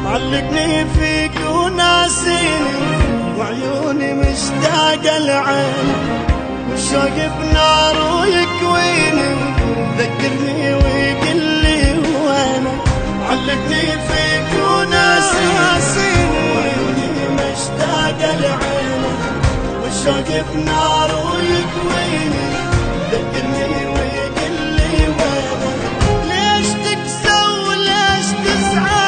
علقني فيك وناسيني وعيوني مشتاقة لعينك، والشوق بنار ويكويني ذكرني ويقلي وينك. علقني فيك وناسيني وعيوني مشتاقة لعينك، والشوق بنار ويكويني ذكرني ويقلي وينك. ليش تكسى وليش تزعل؟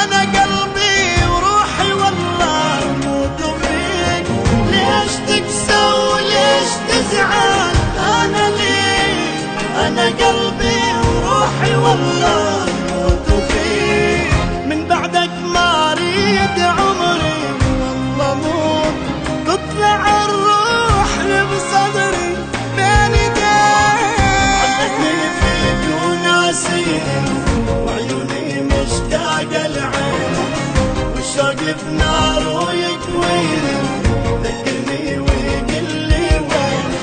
أنا قلبي وروحي والله موت فيك. ليش تكسى وليش تزعل؟ أنا ليك أنا قلبي وروحي والله موت فيك. من بعدك ما أريد عمري والله موت، تطلع الروح بصدري بين يديك. علقني فيك وناسيني وعيوني مشتاقة لعينك، والشوق بنار ويكويني ذكرني ويقلي وينك.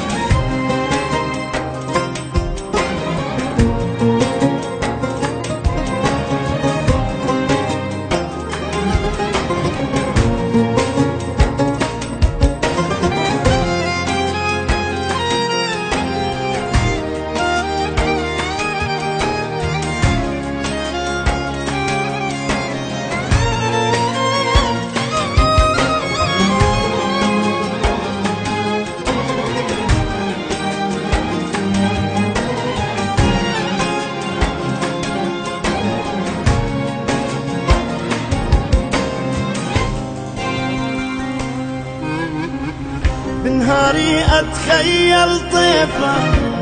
بنهاري أتخيل طيفة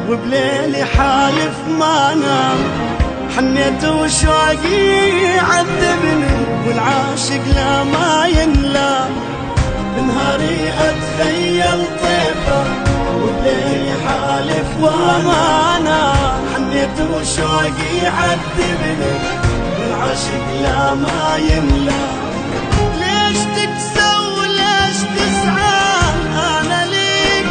وبليلي حالف ما نام، حنيت وشوقي يعذبني والعاشق لا ما ينلام. بنهاري أتخيل طيفة وبليلي حالف وما نام، حنيت وشوقي يعذبني والعاشق لا ما ينلام. ليش تكسى وليش تزعل؟ أنا ليك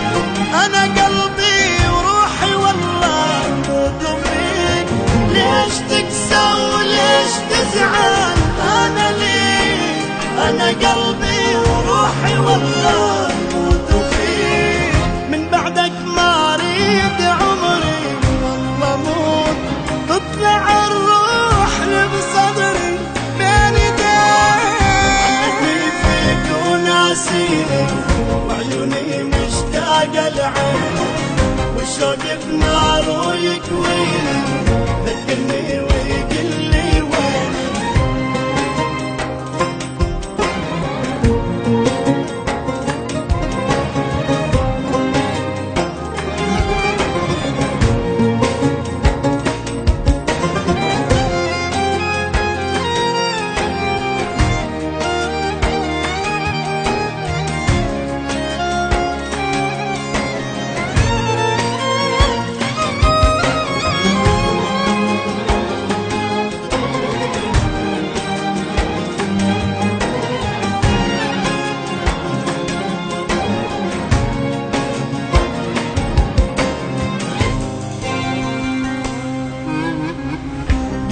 أنا قلبي وروحي والله موت فيك. ليش تكسى وليش تزعل؟ أنا ليك أنا قلبي وروحي والله موت فيك. من بعدك ما أريد عمري والله موت، تطلع الروح بصدري بين يديك. علقني فيك وناسيني وعيوني مشتاقة لعينك، والشوق بنار ويكويني ذكرني ويقلي وينك.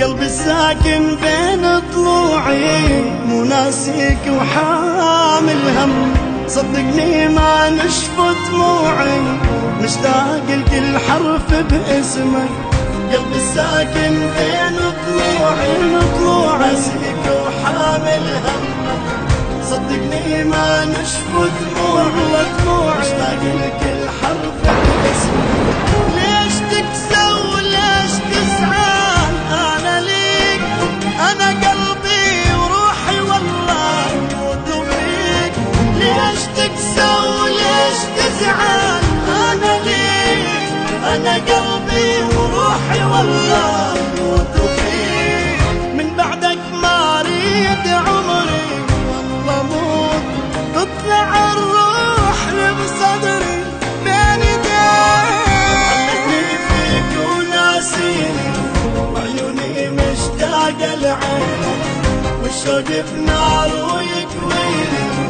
قلبي الساكن بين ضلوعي مو ناسيك وحامل هم، صدقني ما نشفت دموعي مشتاق لكل حرف باسمك. قلبي الساكن بين ضلوعي ناسيك وحامل هم، صدقني ما نشفت دموعي مشتاق لكل حرف باسمك. ليش تكسى وليش تزعل؟ أنا ليك أنا قلبي وروحي والله موت فيك. ليش تكسى وليش تزعل؟ أنا ليك أنا قلبي وروحي والله موت فيك. من بعدك ما أريد عمري والله العين والشوق بنار ويكويني